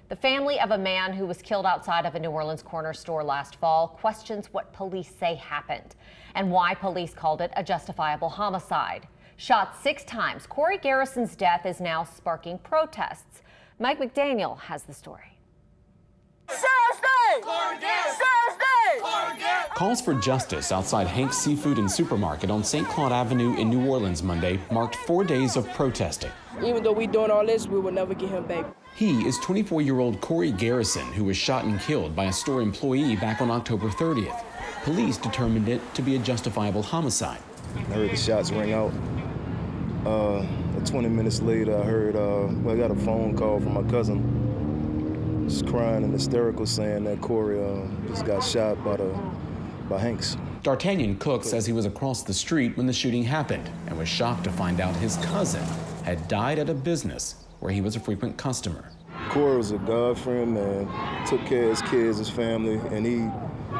The family of a man who was killed outside of a New Orleans corner store last fall questions what police say happened and why police called it a justifiable homicide. Shot 6 times, Corey Garrison's death is now sparking protests. Mike McDaniel has the story. Calls for justice outside Hank's Seafood and Supermarket on St. Claude Avenue in New Orleans Monday marked 4 days of protesting. Even though we're doing all this, we will never get him back. He is 24-year-old Corey Garrison, who was shot and killed by a store employee back on October 30th. Police determined it to be a justifiable homicide. I heard the shots ring out. 20 minutes later, I heard, I got a phone call from my cousin. Just crying and hysterical, saying that Corey just got shot by Hanks. D'Artagnan Cook says he was across the street when the shooting happened and was shocked to find out his cousin had died at a business where he was a frequent customer. Corey was a God-fearing man, took care of his kids, his family, and he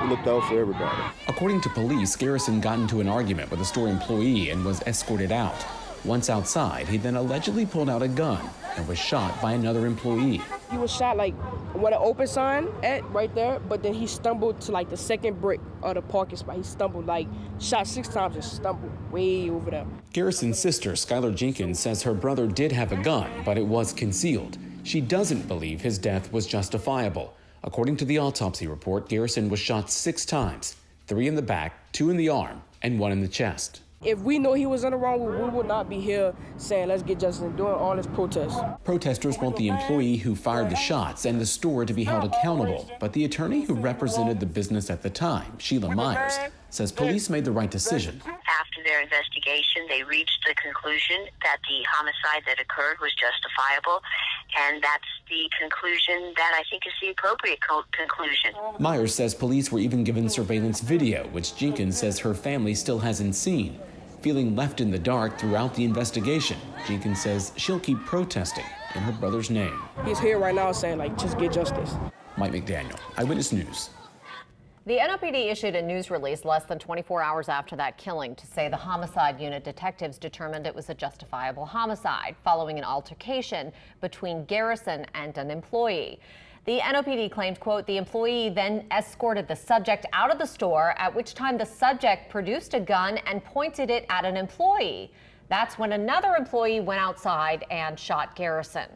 looked out for everybody. According to police, Garrison got into an argument with a store employee and was escorted out. Once outside, he then allegedly pulled out a gun and was shot by another employee. He was shot like where the open sign at right there, but then he stumbled to like the second brick of the parking spot. He stumbled shot 6 times and stumbled way over there. Garrison's sister, Skylar Jenkins, says her brother did have a gun, but it was concealed. She doesn't believe his death was justifiable. According to the autopsy report, Garrison was shot 6 times, 3 in the back, 2 in the arm, and 1 in the chest. If we know he was in the wrong, we would not be here saying, let's get justice and doing all this protest. Protesters want the employee who fired the shots and the store to be held accountable. But the attorney who represented the business at the time, Sheila Myers, says police made the right decision. After their investigation, they reached the conclusion that the homicide that occurred was justifiable, and that's the conclusion that I think is the appropriate conclusion. Myers says police were even given surveillance video, which Jenkins says her family still hasn't seen. Feeling left in the dark throughout the investigation, Jenkins says she'll keep protesting in her brother's name. He's here right now saying, just get justice. Mike McDaniel, Eyewitness News. The NOPD issued a news release less than 24 hours after that killing to say the homicide unit detectives determined it was a justifiable homicide following an altercation between Garrison and an employee. The NOPD claimed, quote, the employee then escorted the subject out of the store, at which time the subject produced a gun and pointed it at an employee. That's when another employee went outside and shot Garrison.